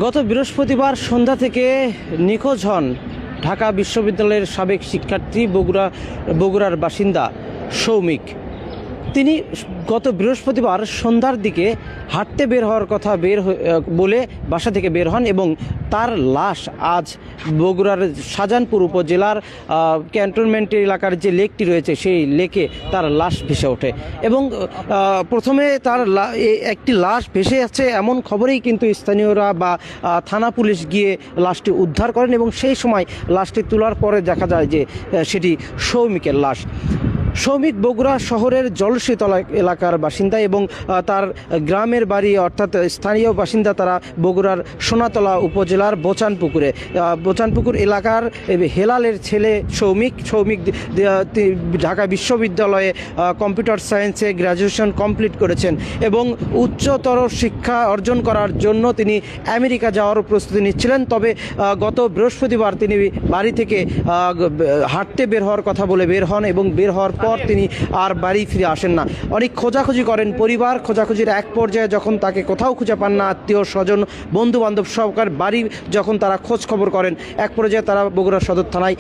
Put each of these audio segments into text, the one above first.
গত বৃহস্পতিবার সন্ধ্যা থেকে নিখোঁজ হন ঢাকা বিশ্ববিদ্যালয়ের সাবেক শিক্ষার্থী বগুড়ার বাসিন্দা সৌমিক। তিনি গত বৃহস্পতিবার সন্ধ্যার দিকে হাঁটতে বের হওয়ার কথা বলে বাসা থেকে বের হন এবং তার লাশ আজ বগুড়ার শাহজাহানপুর উপজেলার ক্যান্টনমেন্ট এলাকার যে লেকটি রয়েছে সেই লেকে তার লাশ ভেসে ওঠে এবং প্রথমে তার একটি লাশ ভেসে আছে এমন খবরেই কিন্তু স্থানীয়রা বা থানা পুলিশ গিয়ে লাশটি উদ্ধার করেন এবং সেই সময় লাশটি তোলার পরে দেখা যায় যে সেটি সৌমিকের লাশ। সৌমিক বগুড়া শহরের জলসীতলা এলাকার বাসিন্দা এবং তার গ্রামের বাড়ি অর্থাৎ স্থানীয় বাসিন্দা তারা বগুড়ার সোনাতলা উপজেলার বোচানপুকুর এলাকার হেলালের ছেলে সৌমিক ঢাকা বিশ্ববিদ্যালয়ে কম্পিউটার সায়েন্সে গ্র্যাজুয়েশন কমপ্লিট করেছেন এবং উচ্চতর শিক্ষা অর্জন করার জন্য তিনি আমেরিকা যাওয়ার প্রস্তুতি নিচ্ছিলেন। তবে গত বৃহস্পতিবার তিনি বাড়ি থেকে হাঁটতে বের হওয়ার কথা বলে বের হন এবং বের হওয়ার পর তিনি আর বাড়ি ফিরে আসেন না। অনেক খোঁজাখুঁজি করেন পরিবার, খোঁজাখুঁজির এক পর্যায়ে যখন তাকে কোথাও খুঁজে পান না, আত্মীয় স্বজন বন্ধু বান্ধব সহকার বাড়ি যখন তারা খোঁজ খবর করেন, এক পর্যায়ে তারা বগুড়া সদর থানায়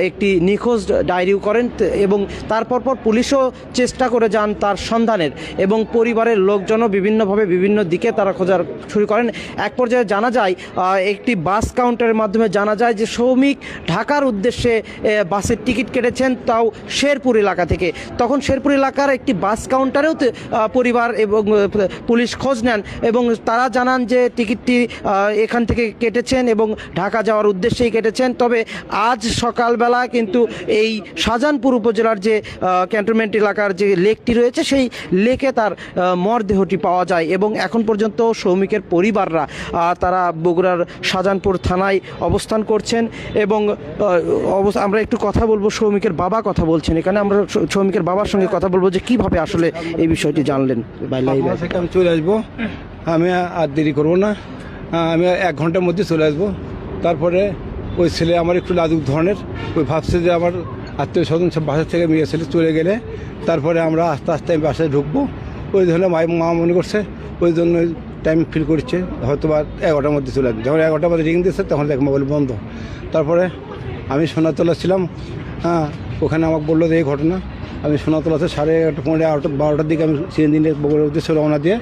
একটি নিখোঁজ ডায়েরিও করেন এবং তারপর পুলিশও চেষ্টা করে যান তার সন্ধানের এবং পরিবারের লোকজনও বিভিন্নভাবে বিভিন্ন দিকে তারা খোঁজার শুরু করেন। এক পর্যায়ে জানা যায় একটি বাস কাউন্টারের মাধ্যমে জানা যায় যে সৌমিক ঢাকার উদ্দেশ্যে বাসের টিকিট কেটেছেন, তাও শেরপুর এলাকা থেকে। তখন শেরপুর এলাকার একটি বাস কাউন্টারেও পরিবার এবং পুলিশ খোঁজ নেন এবং তারা জানান যে টিকিটটি এখান থেকে কেটেছেন এবং ঢাকা যাওয়ার উদ্দেশ্যেই কেটেছেন। তবে আজ সকালবেলা কিন্তু এই শাহজাহানপুর উপজেলার যে ক্যান্টনমেন্ট এলাকার যে লেকটি রয়েছে সেই লেকে তার মরদেহটি পাওয়া যায় এবং এখন পর্যন্ত সৌমিকের পরিবাররা তারা বগুড়ার শাহজাহানপুর থানায় অবস্থান করছেন এবং আমরা একটু কথা বলবো। সৌমিকের বাবা কথা বলছেন এখানে, আমরা সৌমিকের বাবার সঙ্গে কথা বলবো যে কিভাবে আসলে এই বিষয়টি জানলেন। আমি চলে আসবো, আমি আর দেরি করবো না, আমি 1 ঘন্টার মধ্যে চলে আসবো। তারপরে ওই ছেলে আমার একটু লাজুক ধরনের, ওই ভাবছে যে আমার আত্মীয় স্বজন সব বাসা থেকে মেয়ে ছেলে চলে গেলে তারপরে আমরা আস্তে আস্তে আমি বাসায় ঢুকবো। ওই ধরনের মা মনে করছে, ওই জন্য টাইম ফিল করছে হয়তো বা 11টার মধ্যে চলে আসবে। যখন 11টার মধ্যে রিং দিয়েছে তখন দেখ মোবাইল বন্ধ। তারপরে আমি সোনাতলা ছিলাম, ওখানে আমাকে বললো যে এই ঘটনা। আমি সোনাতলাতে 11:30 12টার দিকে আমি দিনের বগুড়ার উদ্দেশ্যে রওনা দিয়ে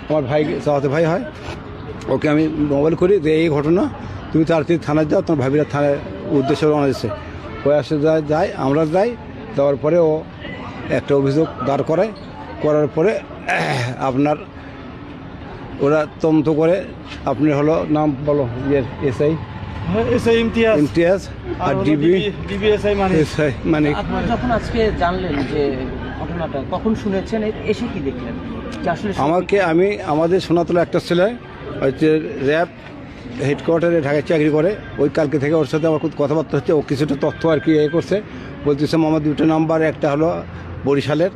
আমার ভাই চাওয়াতে ভাই হয়, ওকে আমি মোবাইল করি যে এই ঘটনা, তুমি তাড়াতাড়ি থানায় যাও, তোমার ভাবিরা থানায় উদ্দেশ্যে রওনা দিচ্ছে। ওই আসে যাই, আমরা যাই, যাওয়ার পরে ও একটা অভিযোগ দাঁড় করার পরে আপনার ওরা তদন্ত করে, আপনি হলো নাম বলো এসআই ইমতিয়াজ আর ডিবিএসআই মানে। আপনারা যখন আজকে জানলেন যে ঘটনাটা কখন শুনেছেন, এসে কি দেখলেন? আমাদের সোনাতলা একটা ছেলে হচ্ছে র্যাব হেডকোয়ার্টারে ঢাকায় চাকরি করে, ওই কালকে থেকে ওর সাথে আমার খুব কথাবার্তা হচ্ছে। ও কিছুটা তথ্য আর কি করছে, বলতেছে আমার 2টা নাম্বার, একটা হলো বরিশালের,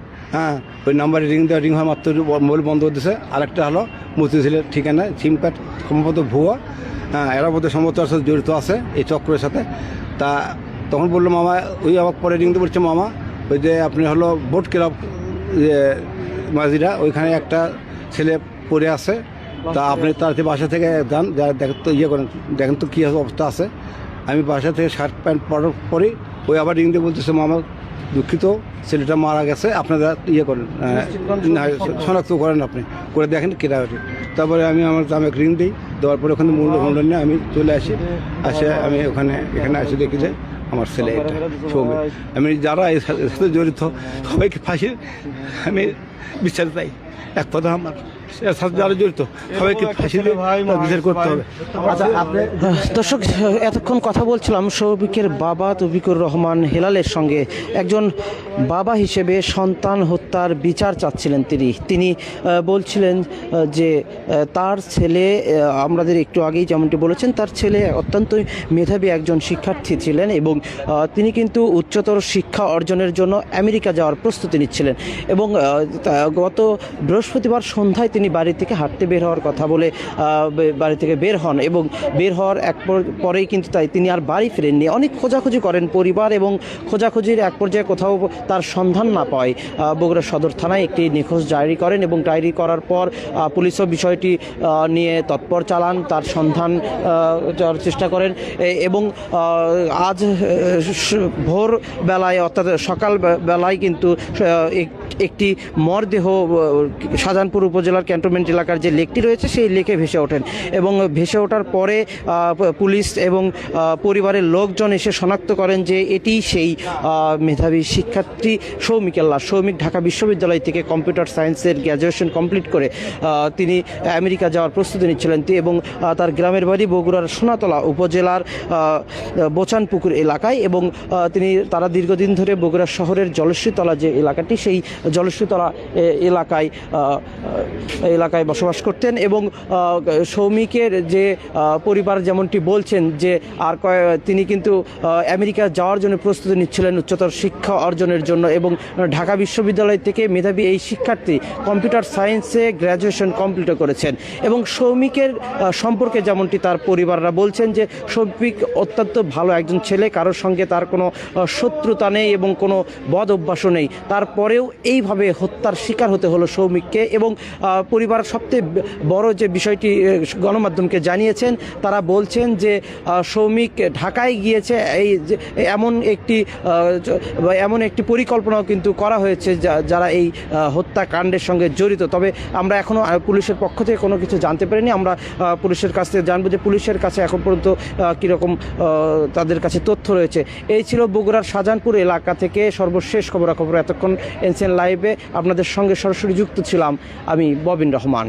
ওই নাম্বারে রিং হওয়ার মাত্র মোবাইল বন্ধ করতেছে, আরেকটা হলো মতিঝিলের ঠিকানা, সিম কার্ড সম্ভবত ভুয়া, এরা মধ্যে সম্ভবত জড়িত আছে এই চক্রের সাথে। তা তখন বললো মামা, ওই আমাকে পরে রিং দিয়ে বলছে মামা ওই যে আপনি হলো বোট ক্লাব মাঝিরা, ওইখানে একটা ছেলে পড়ে আছে, তা আপনি তাড়াতাড়ি বাসা থেকে যান, দেখেন তো দেখেন তো কী অবস্থা আছে। আমি বাসা থেকে শার্ট প্যান্ট পরার পরে ওই আবার রিং দিয়ে বলতেছে মামা দুঃখিত, ছেলেটা মারা গেছে, আপনারা করেন শনাক্ত করেন, আপনি করে দেখেন কেনা। তারপরে আমি আমার দামে রিং দিই, দেওয়ার পরে ওখানে মূল্য নিয়ে আমি চলে আসি। আমি এখানে এসে দেখি যে আমার ছেলে এটা সৌমিক। আমি যারা এর সাথে জড়িত সবাইকে ফাঁসি আমি বিচার চাই। এক কথা আমার যারা জড়িত সবাইকে ফাঁসি বিচার করতে হবে। দর্শক, এতক্ষণ কথা বলছিলাম সৌমিকের বাবা তৌফিকুর রহমান হেলালের সঙ্গে। একজন বাবা হিসেবে সন্তান হত্যার বিচার চাচ্ছিলেন তিনি বলছিলেন যে তার ছেলে, আমাদের একটু আগেই যেমনটি বলেছেন, তার ছেলে অত্যন্ত মেধাবী একজন শিক্ষার্থী ছিলেন এবং তিনি কিন্তু উচ্চতর শিক্ষা অর্জনের জন্য আমেরিকা যাওয়ার প্রস্তুতি নিচ্ছিলেন এবং গত বৃহস্পতিবার সন্ধ্যায় তিনি বাড়ি থেকে হাঁটতে বের হওয়ার কথা বলে বাড়ি থেকে বের হন এবং বের হওয়ার পরেই কিন্তু তাই তিনি আর বাড়ি ফেরেননি। অনেক খোঁজাখুঁজি করেন পরিবার এবং খোঁজাখুঁজির এক পর্যায়ে কোথাও তার সন্ধান না পায় বগুড়া সদর থানায় একটি নিখোঁজ ডায়েরি করেন এবং ডায়েরি করার পর পুলিশও বিষয়টি নিয়ে তৎপর চালান, তার সন্ধান যাওয়ার চেষ্টা করেন এবং আজ ভোর বেলায় অর্থাৎ সকাল বেলায় কিন্তু একটি মরদেহ শাহজাহানপুর উপজেলার ক্যান্টনমেন্ট এলাকার যে লেকটি রয়েছে সেই লেকে ভেসে ওঠেন এবং ভেসে ওঠার পরে পুলিশ এবং পরিবারের লোকজন এসে শনাক্ত করেন যে এটি সেই মেধাবী শিক্ষার্থী সৌমিকের লাশ। সৌমিক ঢাকা বিশ্ববিদ্যালয় থেকে কম্পিউটার সায়েন্সের গ্র্যাজুয়েশন কমপ্লিট করে তিনি আমেরিকা যাওয়ার প্রস্তুতি নিচ্ছিলেন এবং তার গ্রামের বাড়ি বগুড়ার সোনাতলা উপজেলার বোচানপুকুর এলাকায় এবং তারা দীর্ঘদিন ধরে বগুড়া শহরের জলশ্রীতলা যে এলাকাটি সেই জলশ্রীতলা এলাকায় বসবাস করতেন এবং সৌমিকের যে পরিবার যেমনটি বলছেন যে তিনি কিন্তু আমেরিকা যাওয়ার জন্য প্রস্তুতি নিচ্ছিলেন উচ্চতর শিক্ষা অর্জনের জন্য এবং ঢাকা বিশ্ববিদ্যালয় থেকে মেধাবী এই শিক্ষার্থী কম্পিউটার সায়েন্সে গ্র্যাজুয়েশন কমপ্লিট করেছেন এবং সৌমিকের সম্পর্কে যেমনটি তার পরিবাররা বলছেন যে সৌমিক অত্যন্ত ভালো একজন ছেলে, কারোর সঙ্গে তার কোনো শত্রুতা নেই এবং কোনো বদ অভ্যাসও নেই। তারপরেও এইভাবে হত্যার শিকার হতে হলো সৌমিককে এবং পরিবার সবচেয়ে বড় যে বিষয়টি গণমাধ্যমকে জানিয়েছেন, তারা বলছেন যে সৌমিক ঢাকায় গিয়েছে এমন একটি পরিকল্পনাও কিন্তু করা হয়েছে যারা এই হত্যাকাণ্ডের সঙ্গে জড়িত। তবে আমরা এখনও পুলিশের পক্ষ থেকে কোনো কিছু জানতে পারিনি। আমরা পুলিশের কাছ থেকে জানবো যে পুলিশের কাছে এখন পর্যন্ত কীরকম তাদের কাছে তথ্য রয়েছে। এই ছিল বগুড়ার শাহজাহানপুর এলাকা থেকে সর্বশেষ খবরাখবর। এতক্ষণ এনসিএন লাইভে আপনাদের সঙ্গে সরাসরি যুক্ত ছিলাম আমি ববিন রহমান।